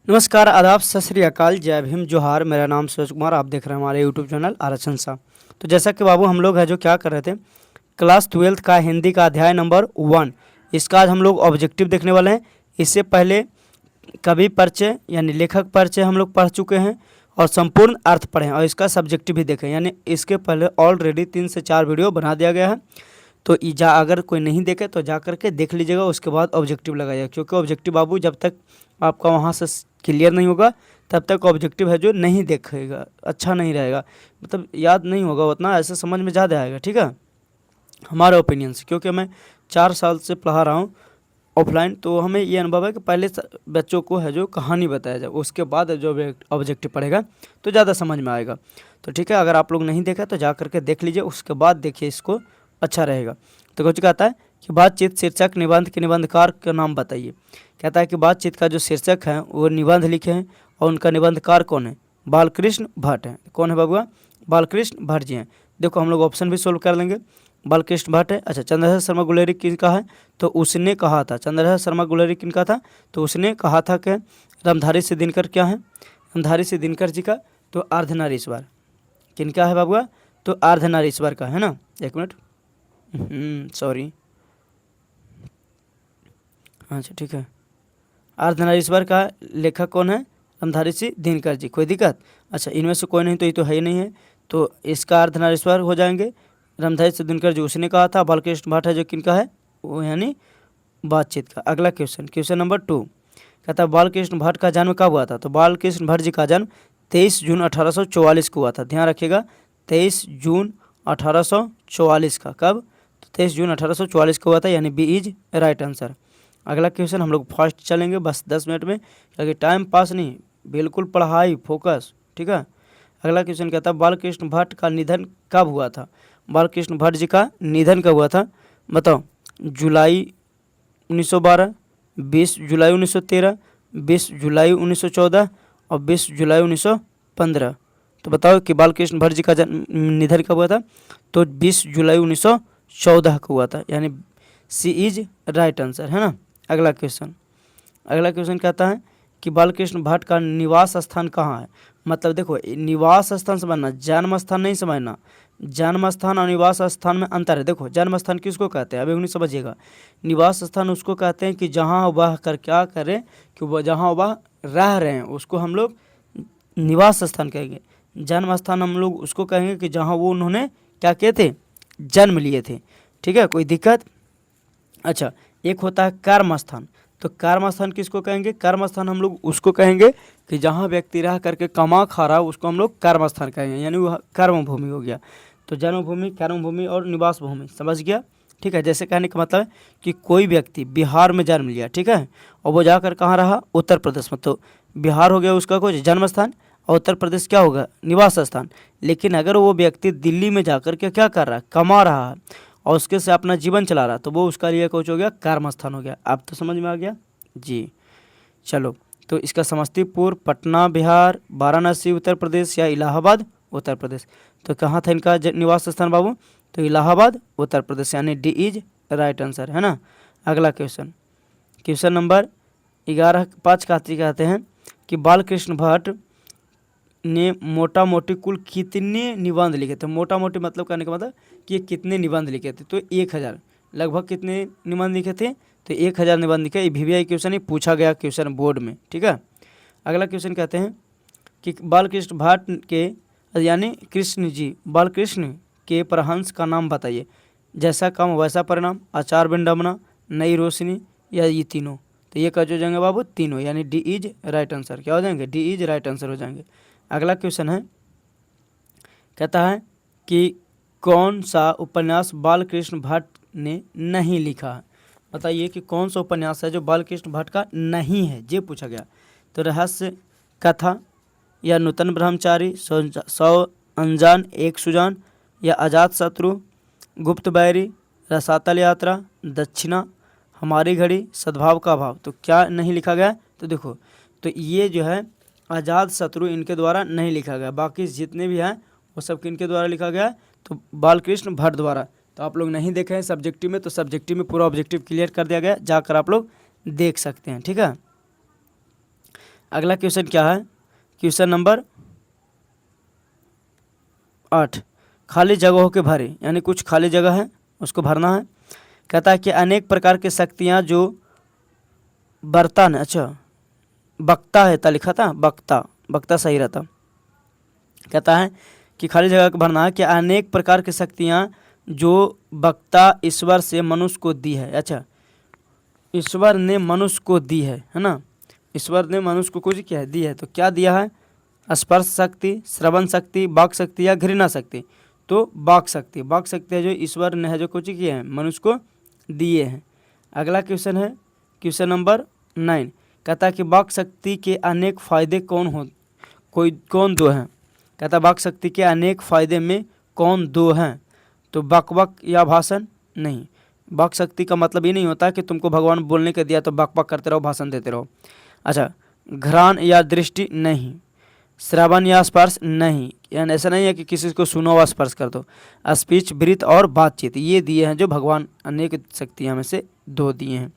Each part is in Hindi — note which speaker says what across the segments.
Speaker 1: नमस्कार, आदाब, सत श्री अकाल, जय भीम, जोहार। मेरा नाम सूरज कुमार, आप देख रहे हैं हमारे यूट्यूब चैनल आरक्षण सा। तो जैसा कि बाबू हम लोग है जो क्या कर रहे थे, क्लास 12th का हिंदी का अध्याय नंबर 1, इसका आज हम लोग ऑब्जेक्टिव देखने वाले हैं। इससे पहले कवि परिचय यानी लेखक परिचय हम लोग पढ़ चुके हैं और संपूर्ण अर्थ पढ़े हैं और इसका सब्जेक्टिव भी देखें, यानी इसके पहले ऑलरेडी 3 से 4 वीडियो बना दिया गया है। तो अगर कोई नहीं देखे तो जा करके देख लीजिएगा, उसके बाद ऑब्जेक्टिव लगाइएगा, क्योंकि ऑब्जेक्टिव बाबू जब तक आपका वहाँ से क्लियर नहीं होगा तब तक ऑब्जेक्टिव है जो नहीं देखेगा, अच्छा नहीं रहेगा, मतलब याद नहीं होगा उतना, ऐसे समझ में ज़्यादा आएगा। ठीक है, हमारे ओपिनियन से, क्योंकि मैं 4 साल से पढ़ा रहा हूँ ऑफलाइन, तो हमें ये अनुभव है कि पहले बच्चों को है जो कहानी बताया जाए, उसके बाद जो ऑब्जेक्टिव पढ़ेगा तो ज़्यादा समझ में आएगा। तो ठीक है, अगर आप लोग नहीं देखा तो जा करके देख लीजिए, उसके बाद देखिए, इसको अच्छा रहेगा। तो कुछ कहता है कि बातचीत शीर्षक निबंध के निबंधकार का नाम बताइए। कहता है कि बातचीत का जो शीर्षक है वो निबंध लिखे हैं और उनका निबंधकार कौन है? बालकृष्ण भट्ट है। कौन है बाबुआ? बालकृष्ण भट्ट जी हैं। देखो हम लोग ऑप्शन भी सोल्व कर लेंगे। बालकृष्ण भट्ट है। अच्छा, चंद्रशेखर शर्मा गुलेरी किनका है? तो उसने कहा था, चंद्रशेखर शर्मा गुलेरी किनका था? तो उसने कहा था कि रामधारी से दिनकर क्या है? रामधारी से दिनकर जी का तो अर्धनारीश्वर। किनका है बाबुआ? तो अर्धनारीश्वर का है ना। एक मिनट, सॉरी, अच्छा ठीक है, अर्धनारीश्वर का लेखक कौन है? रामधारी सिंह दिनकर जी। कोई दिक्कत? अच्छा, इनमें से कोई नहीं तो ये तो है ही नहीं है, तो इसका अर्धनारीश्वर हो जाएंगे रामधारी सिंह दिनकर जी, उसने कहा था। बालकृष्ण भट्ट है जो किनका है? वो यानी बातचीत का। अगला क्वेश्चन नंबर 2 कहता है बालकृष्ण भट्ट का जन्म कब हुआ था? तो बालकृष्ण भट्ट जी का जन्म 23 जून 1844 को हुआ था। ध्यान रखिएगा, 23 जून 1844 का। कब? तो 23 जून 1844 को हुआ था, यानी बी इज राइट आंसर। अगला क्वेश्चन हम लोग फास्ट चलेंगे बस 10 मिनट में, क्योंकि टाइम पास नहीं, बिल्कुल पढ़ाई फोकस। ठीक है, अगला क्वेश्चन कहता है बालकृष्ण भट्ट का निधन कब हुआ था? बालकृष्ण भट्ट जी का निधन कब हुआ था? बताओ। जुलाई 1912, 20 जुलाई 1913, 20 जुलाई 1914 और 20 जुलाई 1915। तो बताओ कि बालकृष्ण भट्ट जी का निधन कब हुआ था? तो 20 जुलाई 1914 को हुआ था, यानी सी इज राइट आंसर है ना। अगला क्वेश्चन कहता है कि बालकृष्ण भट्ट का निवास स्थान कहाँ है? मतलब देखो, निवास स्थान समझना, जन्म स्थान नहीं समझना। जन्म स्थान और निवास स्थान में अंतर है। देखो, जन्म स्थान किसको कहते हैं, अभी उन्हें समझिएगा। निवास स्थान उसको कहते हैं कि जहाँ वह कर क्या करें, कि वह जहाँ वह रह रहे हैं उसको हम लोग निवास स्थान कहेंगे। जन्म स्थान हम लोग उसको कहेंगे कि जहाँ वो उन्होंने क्या किए थे, जन्म लिए थे। ठीक है, कोई दिक्कत? अच्छा, एक होता है कर्म स्थान। तो कर्म स्थान किसको कहेंगे? कर्म स्थान हम लोग उसको कहेंगे कि जहाँ व्यक्ति रह करके कमा खा रहा है उसको हम लोग कर्म स्थान कहेंगे, यानी वह कर्म भूमि हो गया। तो जन्मभूमि, कर्म भूमि और निवास भूमि, समझ गया? ठीक है, जैसे कहने का मतलब है कि कोई व्यक्ति बिहार में जन्म लिया, ठीक है, और वो जाकर कहाँ रहा? उत्तर प्रदेश में। तो बिहार हो गया उसका कुछ जन्म स्थान और उत्तर प्रदेश क्या होगा? निवास स्थान। लेकिन अगर वो व्यक्ति दिल्ली में जाकर के क्या कर रहा है? कमा रहा है और उसके से अपना जीवन चला रहा, तो वो उसका लिए कुछ हो गया, कर्म स्थान हो गया। आप तो समझ में आ गया जी। चलो, तो इसका समस्तीपुर, पटना बिहार, वाराणसी उत्तर प्रदेश या इलाहाबाद उत्तर प्रदेश। तो कहाँ था इनका निवास स्थान बाबू? तो इलाहाबाद उत्तर प्रदेश, यानी डी इज राइट आंसर है ना। अगला क्वेश्चन नंबर 11 कहते हैं कि बालकृष्ण भट्ट ने मोटा मोटी कुल कितने निबंध लिखे थे? मोटा मोटी मतलब कहने का मतलब कि ये कितने निबंध लिखे थे? तो 1000, लगभग कितने निबंध लिखे थे? तो 1000 निबंध लिखे। ये VVI क्वेश्चन ही पूछा गया क्वेश्चन बोर्ड में। ठीक है, अगला क्वेश्चन कहते हैं कि बालकृष्ण भट्ट के यानी कृष्ण जी, बालकृष्ण के परहंस का नाम बताइए। जैसा काम वैसा परिणाम, आचार विडम्बना, नई रोशनी या ये तीनों। तो ये क्या हो जाएंगे बाबू? तीनों, यानी डी इज राइट आंसर। क्या हो जाएंगे? डी इज राइट आंसर हो जाएंगे। अगला क्वेश्चन है, कहता है कि कौन सा उपन्यास बालकृष्ण भट्ट ने नहीं लिखा है? बताइए कि कौन सा उपन्यास है जो बालकृष्ण भट्ट का नहीं है, ये पूछा गया। तो रहस्य कथा या नूतन ब्रह्मचारी, 100 अनजान एक सुजान या अजात शत्रु, गुप्त बैरी, रसातल यात्रा, दक्षिणा, हमारी घड़ी, सद्भाव का अभाव। तो क्या नहीं लिखा गया? तो देखो, तो ये जो है आज़ाद शत्रु इनके द्वारा नहीं लिखा गया, बाकी जितने भी हैं वो सब किनके द्वारा लिखा गया? तो बालकृष्ण भट्ट द्वारा। तो आप लोग नहीं देखे हैं सब्जेक्टिव में, तो सब्जेक्टिव में पूरा ऑब्जेक्टिव क्लियर कर दिया गया, जाकर आप लोग देख सकते हैं। ठीक है, अगला क्वेश्चन क्या है, क्वेश्चन नंबर 8, खाली जगहों के भरे, यानी कुछ खाली जगह है उसको भरना है। कहता है कि अनेक प्रकार की शक्तियाँ जो बर्तन, अच्छा बक्ता है, था लिखा था बक्ता, बक्ता सही रहता। कहता है कि खाली जगह को भरना है कि अनेक प्रकार की शक्तियाँ जो बक्ता ईश्वर से मनुष्य को दी है। अच्छा, ईश्वर ने मनुष्य को दी है ना, ईश्वर ने मनुष्य को कुछ क्या दी है, तो क्या दिया है, स्पर्श शक्ति, श्रवण शक्ति, वाक शक्ति या घृणा शक्ति। तो वाक शक्ति, वाक शक्ति है जो ईश्वर ने है जो कुछ किया है मनुष्य को दिए हैं। अगला क्वेश्चन है क्वेश्चन नंबर 9, कहता है कि वाक शक्ति के अनेक फायदे कौन दो हैं। कहता है वाक शक्ति के अनेक फायदे में कौन दो हैं, तो बक बक या भाषण नहीं। वाक शक्ति का मतलब ये नहीं होता कि तुमको भगवान बोलने के दिया तो बक बक करते रहो, भाषण देते रहो। अच्छा, घ्राण या दृष्टि नहीं, श्रवण या स्पर्श नहीं, यानी ऐसा नहीं है कि किसी को सुनो व स्पर्श कर दो। स्पीच, ब्रीथ और बातचीत, ये दिए हैं जो भगवान अनेक शक्तियाँ में से 2 दिए हैं।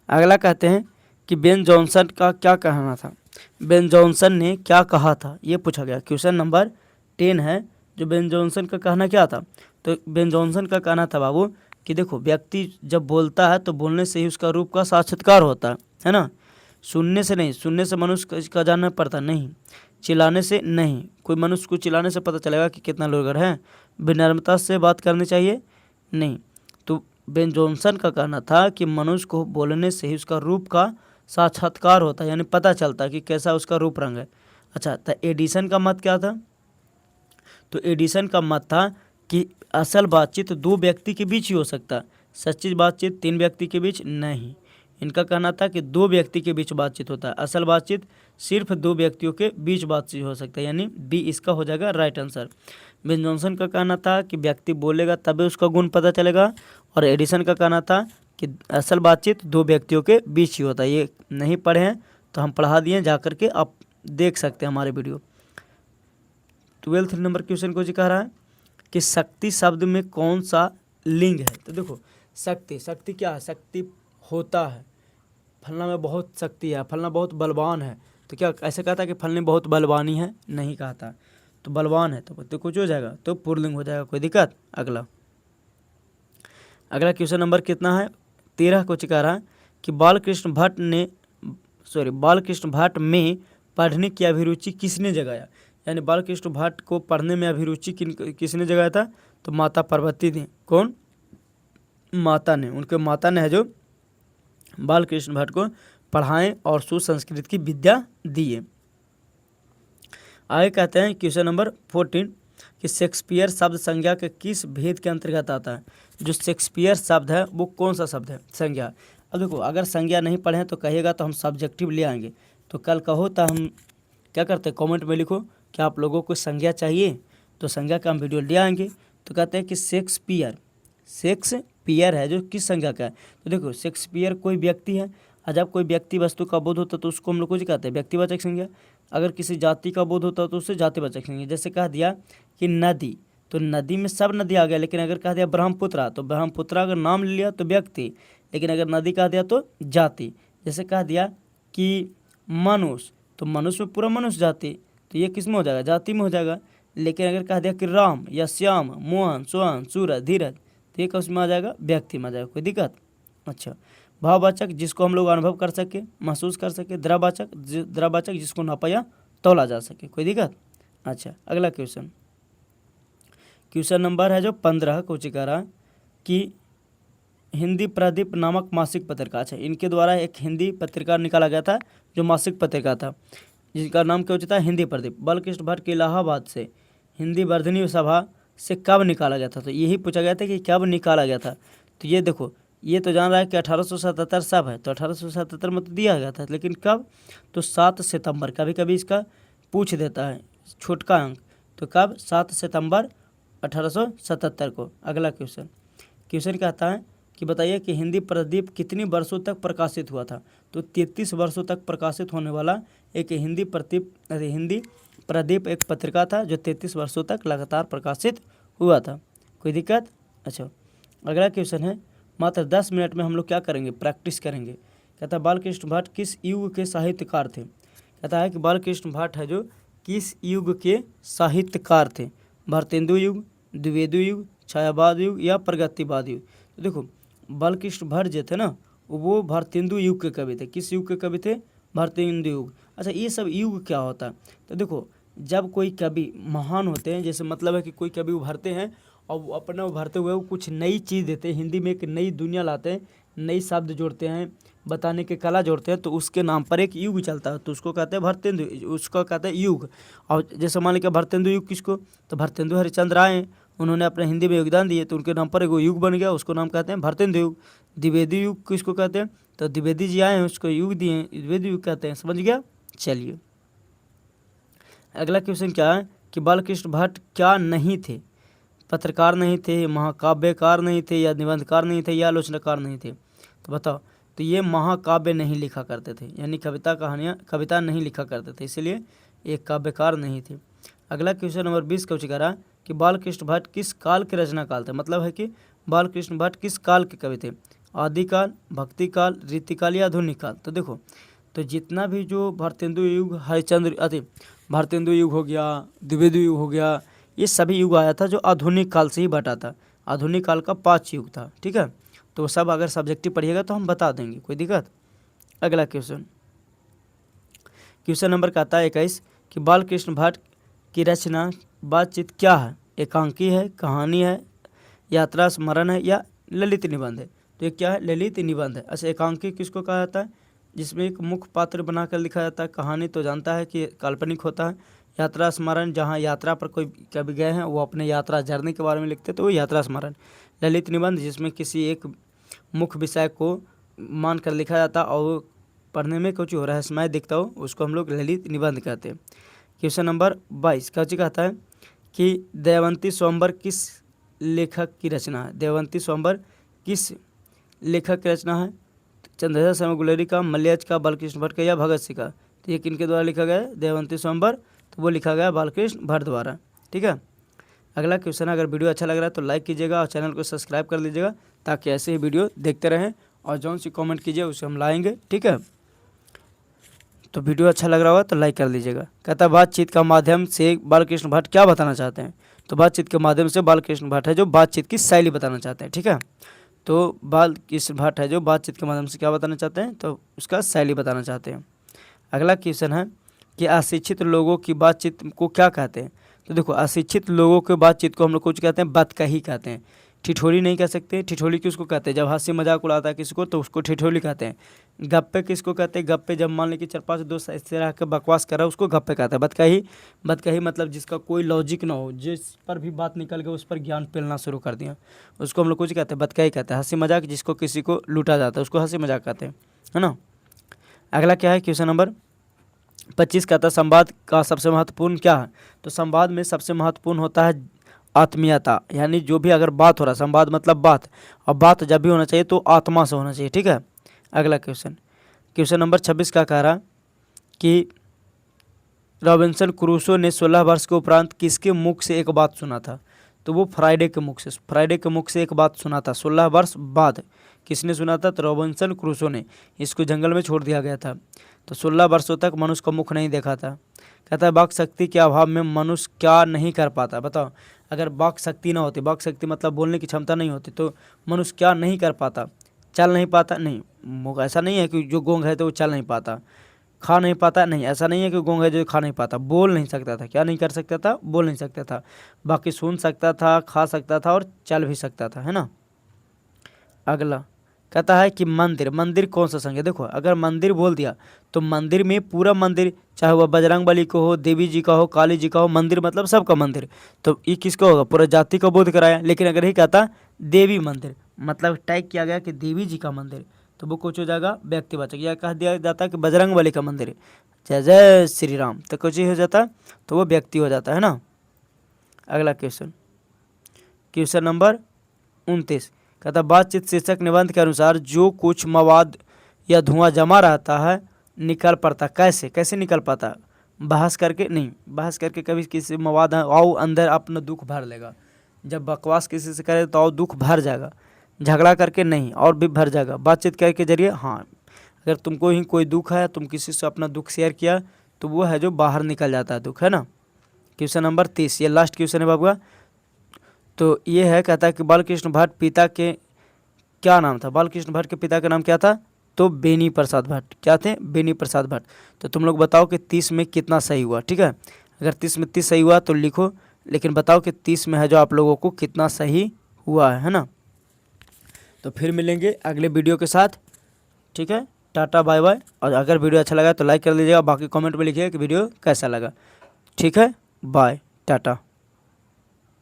Speaker 1: अगला कहते हैं कि बेन जॉनसन का क्या कहना था, बेन जॉनसन ने क्या कहा था, ये पूछा गया। क्वेश्चन नंबर 10 है जो बेन जॉनसन का कहना क्या था। तो बेन जॉनसन का कहना था बाबू कि देखो, व्यक्ति जब बोलता है तो बोलने से ही उसका रूप का साक्षात्कार होता है ना, सुनने से नहीं। सुनने से मनुष्य का जानना पड़ता नहीं, चिल्लाने से नहीं। कोई मनुष्य को चिल्लाने से पता चलेगा कि कितना लोग हैं, विनम्रता से बात करनी चाहिए नहीं। तो बेन जॉनसन का कहना था कि मनुष्य को बोलने से ही उसका रूप का साक्षात्कार होता है, यानी पता चलता है कि कैसा उसका रूप रंग है। अच्छा, तो एडिसन का मत क्या था, तो एडिसन का मत था कि असल बातचीत 2 व्यक्ति के बीच ही हो सकता है, सच्ची बातचीत 3 व्यक्ति के बीच नहीं। इनका कहना था कि 2 व्यक्ति के बीच बातचीत होता है, असल बातचीत सिर्फ 2 व्यक्तियों के बीच बातचीत हो सकता है, यानी बी इसका हो जाएगा राइट आंसर। बेन जॉनसन का कहना था कि व्यक्ति बोलेगा तभी उसका गुण पता चलेगा, और एडिसन का कहना था कि असल बातचीत 2 व्यक्तियों के बीच ही होता है। ये नहीं पढ़े हैं तो हम पढ़ा दिए, जा करके आप देख सकते हैं हमारे वीडियो। 12 नंबर क्वेश्चन को जी कह रहा है कि शक्ति शब्द में कौन सा लिंग है। तो देखो, शक्ति क्या है, शक्ति होता है, फलना में बहुत शक्ति है, फलना बहुत बलवान है। तो क्या ऐसे कहा था कि फलने बहुत बलवानी है, नहीं कहा था। तो बलवान है तो कुछ हो जाएगा, तो पुल्लिंग हो जाएगा, कोई दिक्कत। अगला क्वेश्चन नंबर कितना है, 13 को कह रहा है कि बालकृष्ण भट्ट में पढ़ने की अभिरुचि किसने जगाया। यानी बालकृष्ण भट्ट को पढ़ने में अभिरुचि किसने जगाया था, तो माता पार्वती ने। कौन, माता ने, उनके माता ने है जो बालकृष्ण भट्ट को पढ़ाएं और सुसंस्कृत की विद्या दिए। आगे कहते हैं क्वेश्चन नंबर 14 कि शेक्सपियर शब्द संज्ञा के किस भेद के अंतर्गत आता है। जो शेक्सपियर शब्द है वो कौन सा शब्द है, संज्ञा। अब देखो, अगर संज्ञा नहीं पढ़ें तो कहिएगा तो हम सब्जेक्टिव ले आएंगे, तो कल कहो तो हम क्या करते हैं, कमेंट में लिखो कि आप लोगों को संज्ञा चाहिए, तो संज्ञा का हम वीडियो ले आएंगे। तो कहते हैं कि शेक्सपियर है जो किस संज्ञा का है। तो देखो, शेक्सपियर कोई व्यक्ति है, और जब कोई व्यक्ति वस्तु का बोध होता है तो उसको हम लोग कुछ कहते हैं, व्यक्तिवाचक संज्ञा। अगर किसी जाति का बोध होता है तो उससे जातिवाचक संज्ञा। जैसे कह दिया कि नदी, तो नदी में सब नदी आ गया, लेकिन अगर कह दिया ब्रह्मपुत्रा, तो ब्रह्मपुत्रा अगर नाम ले लिया तो व्यक्ति, लेकिन अगर नदी कह दिया तो जाति। जैसे कह दिया कि मनुष्य, तो मनुष्य में पूरा मनुष्य जाति, तो ये किस में हो जाएगा, जाति में हो जाएगा। लेकिन अगर कह दिया कि राम या श्याम, मोहन, सोहन, सूरज, धीरज, तो ये किस में आ जाएगा, व्यक्ति में आ जाएगा, कोई दिक्कत। अच्छा, भाववाचक जिसको हम लोग अनुभव कर सके, महसूस कर सके। द्रववाचक जिसको नापा या तौला जा सके, कोई दिक्कत। अच्छा, अगला क्वेश्चन नंबर है जो 15 को चिकारा कि हिंदी प्रदीप नामक मासिक पत्रिका। अच्छा, इनके द्वारा एक हिंदी पत्रिका निकाला गया था जो मासिक पत्रिका था, जिसका नाम क्या होता है, हिंदी प्रदीप। बालकृष्ण भट्ट के इलाहाबाद से हिंदी वर्धनी सभा से कब निकाला गया था, तो यही पूछा गया था कि कब निकाला गया था। तो ये देखो, ये तो जान रहा है कि 1877 सब है, तो 1877 में तो दिया गया था, लेकिन कब, तो 7 सितंबर। कभी कभी इसका पूछ देता है छोटका अंक, तो कब, 7 सितंबर 1877 को। अगला क्वेश्चन कहता है कि बताइए कि हिंदी प्रदीप कितनी वर्षों तक प्रकाशित हुआ था। तो 33 वर्षों तक प्रकाशित होने वाला एक हिंदी प्रदीप एक पत्रिका था जो 33 वर्षों तक लगातार प्रकाशित हुआ था, कोई दिक्कत। अच्छा, अगला क्वेश्चन है, मात्र 10 मिनट में हम लोग क्या करेंगे, प्रैक्टिस करेंगे। कहता है बालकृष्ण भट्ट किस युग के साहित्यकार थे। कहता है कि बालकृष्ण भाट है जो किस युग के साहित्यकार थे? भारतेंदु युग, द्विवेदु युग, छायावाद युग या प्रगतिवाद युग? तो देखो बालकृष्ण भाट जो थे ना वो भारतेंदु युग के कवि थे। किस युग के कवि थे? भारतेंदु युग। अच्छा ये सब युग क्या होता है? तो देखो जब कोई कवि महान होते हैं, जैसे मतलब है कि कोई कवि उभरते हैं और वो अपना उभरते हुए वो कुछ नई चीज़ देते हैं, हिंदी में एक नई दुनिया लाते हैं, नई शब्द जोड़ते हैं, बताने के कला जोड़ते हैं, तो उसके नाम पर एक युग चलता है, तो उसको कहते हैं भारतेंदु, उसको कहते हैं युग। और जैसे मान लीजिए भारतेंदु युग किसको? तो भारतेंदु हरिश्चंद्र आए, उन्होंने अपने हिंदी में योगदान दिए तो उनके नाम पर एक युग बन गया, उसको नाम कहते हैं भारतेंदु युग। द्विवेदी युग किसको कहते हैं? तो द्विवेदी जी आए हैं उसको युग दिए, द्विवेदी युग कहते हैं। समझ गया? चलिए अगला क्वेश्चन क्या है कि बालकृष्ण भाट क्या नहीं थे? पत्रकार नहीं थे, महाकाव्यकार नहीं थे, या निबंधकार नहीं थे, या आलोचनाकार नहीं थे? तो बताओ। तो ये महाकाव्य नहीं लिखा करते थे, यानी कविता नहीं लिखा करते थे, इसलिए ये काव्यकार नहीं थे। अगला क्वेश्चन नंबर 20 का कह रहा है कि बालकृष्ण भाट किस काल के रचना काल थे? मतलब है कि बालकृष्ण भाट किस काल के कवि थे? आदिकाल, भक्तिकाल, रीतिकाल या आधुनिक काल? तो देखो तो जितना भी जो भारतेंदु युग, भारतेंदु युग हो गया, द्विवेदु युग हो गया, ये सभी युग आया था जो आधुनिक काल से ही बटा था। आधुनिक काल का 5 युग था। ठीक है, तो सब अगर सब्जेक्टिव पढ़िएगा तो हम बता देंगे, कोई दिक्कत। अगला क्वेश्चन नंबर का आता है 21 कि बालकृष्ण भाट की रचना बातचीत क्या है? एकांकी है, कहानी है, यात्रा स्मरण है, या ललित निबंध है? तो ये क्या है? ललित निबंध है। अच्छा एकांकी किसको कहा जाता है? जिसमें एक मुख्य पात्र बनाकर लिखा जाता है। कहानी तो जानता है कि काल्पनिक होता है। यात्रा स्मरण जहाँ यात्रा पर कोई कभी गए हैं वो अपने यात्रा जर्नी के बारे में लिखते तो वो यात्रा स्मरण। ललित निबंध जिसमें किसी एक मुख्य विषय को मान कर लिखा जाता और पढ़ने में कुछ रहस्यमय दिखता हो उसको हम लोग ललित निबंध कहते हैं। क्वेश्चन नंबर 22 कहता है कि दमयंती स्वयंवर किस लेखक की रचना है? दमयंती स्वयंवर किस लेखक की रचना है? चंद्रशेखर शर्मा गुलेरी का, मलयाज का, बालकृष्ण भट्ट का, या भगत सिंह का? तो ये किनके द्वारा लिखा गया है? दमयंती स्वयंवर, तो वो लिखा गया बालकृष्ण भट्ट द्वारा। ठीक है, अगला क्वेश्चन, अगर वीडियो अच्छा लग रहा है तो लाइक कीजिएगा और चैनल को सब्सक्राइब कर लीजिएगा ताकि ऐसे ही वीडियो देखते रहें, और जौन सी कमेंट कीजिए उसे हम लाएंगे। ठीक है, तो वीडियो अच्छा लग रहा होगा तो लाइक कर लीजिएगा। कहता है बातचीत का माध्यम से बालकृष्ण भट्ट क्या बताना चाहते हैं? तो बातचीत के माध्यम से बालकृष्ण भट्ट है जो बातचीत की शैली बताना चाहते हैं। ठीक है, तो बालकृष्ण भट्ट है जो बातचीत के माध्यम से क्या बताना चाहते हैं? तो उसका शैली बताना चाहते हैं। अगला क्वेश्चन है कि अशिक्षित लोगों की बातचीत को क्या कहते हैं? तो देखो अशिक्षित लोगों के बातचीत को हम लोग कुछ कहते हैं बतकही कहते हैं, ठिठोली नहीं कह सकते। ठिठोली किसको कहते हैं? जब हंसी मजाक उड़ाता है किसी को तो उसको ठिठोली कहते हैं। गप्पे किसको कहते हैं? गप्पे जब मान ली कि 4-5 दोस्त इस तरह के बकवास कर रहा है उसको गप्पे कहता है। बतकही मतलब जिसका कोई लॉजिक ना हो, जिस पर भी बात निकल गया उस पर ज्ञान पेलना शुरू कर दिया, उसको हम लोग कुछ कहते हैं बतकही कहते हैं। हंसी मजाक जिसको किसी को लूटा जाता है उसको हंसी मजाक कहते हैं, है ना। अगला क्या है? क्वेश्चन नंबर 25 कहता है संवाद का सबसे महत्वपूर्ण क्या है? तो संवाद में सबसे महत्वपूर्ण होता है आत्मीयता, यानी जो भी अगर बात हो रहा है, संवाद मतलब बात, और बात जब भी होना चाहिए तो आत्मा से होना चाहिए। ठीक है, अगला क्वेश्चन नंबर 26 का कह रहा कि रॉबिन्सन क्रूसो ने 16 वर्ष के उपरांत किसके मुख से एक बात सुना था? तो वो फ्राइडे के मुख से एक बात सुना था। 16 वर्ष बाद किसने सुना था? तो रॉबिन्सन क्रूसो ने। इसको जंगल में छोड़ दिया गया था, तो 16 वर्षों तक मनुष्य का मुख नहीं देखा था। कहता है वाक शक्ति के अभाव में मनुष्य क्या नहीं कर पाता? बताओ, अगर वाक शक्ति ना होती, वाक शक्ति मतलब बोलने की क्षमता नहीं होती, तो मनुष्य क्या नहीं कर पाता? चल नहीं पाता? नहीं, ऐसा नहीं है कि जो गूंग है तो वो चल नहीं पाता। खा नहीं पाता? नहीं, ऐसा नहीं है कि गूंग है जो खा नहीं पाता। बोल नहीं सकता था। क्या नहीं कर सकता था? बोल नहीं सकता था। बाकी सुन सकता था, खा सकता था और चल भी सकता था, है ना। अगला कहता है कि मंदिर कौन सा संज्ञा? देखो अगर मंदिर बोल दिया तो मंदिर में पूरा मंदिर, चाहे वह बजरंगबली को हो, देवी जी का हो, काली जी का हो, मंदिर मतलब सबका मंदिर, तो ये किसका होगा? पूरा जाति का बोध कराया। लेकिन अगर ही कहता देवी मंदिर, मतलब टैग किया गया कि देवी जी का मंदिर, तो वो कुछ हो जाएगा व्यक्तिवाचक। या कह दिया जाता कि बजरंगबली का मंदिर, जय जय श्री राम, तो कुछ ही हो जाता, तो वो व्यक्ति हो जाता है ना। अगला क्वेश्चन नंबर 29 कहता बातचीत शीर्षक निबंध के अनुसार जो कुछ मवाद या धुआं जमा रहता है निकल पड़ता कैसे निकल पाता? बहस करके नहीं, बहस करके कभी किसी मवाद आओ अंदर अपना दुख भर लेगा। जब बकवास किसी से करे तो आओ दुख भर जाएगा। झगड़ा करके नहीं, और भी भर जाएगा। बातचीत करके जरिए हाँ, अगर तुमको ही कोई दुख है, तुम किसी से अपना दुख शेयर किया तो वो है जो बाहर निकल जाता है दुख, है ना। क्वेश्चन नंबर 30, ये लास्ट क्वेश्चन है बाबुआ। तो ये है, कहता है कि बालकृष्ण भट्ट पिता के क्या नाम था। बालकृष्ण भट्ट के पिता का नाम क्या था, तो बेनी प्रसाद भट्ट। क्या थे, बेनी प्रसाद भट्ट। तो तुम लोग बताओ कि 30 में कितना सही हुआ, ठीक है। अगर 30 में 30 सही हुआ तो लिखो, लेकिन बताओ कि 30 में है जो आप लोगों को कितना सही हुआ है ना। तो फिर मिलेंगे अगले वीडियो के साथ, ठीक है। Tata bye bye. और अगर वीडियो अच्छा लगा तो लाइक कर दीजिएगा, बाकी कमेंट में लिखिएगा कि वीडियो कैसा लगा, ठीक है। बाय, टाटा।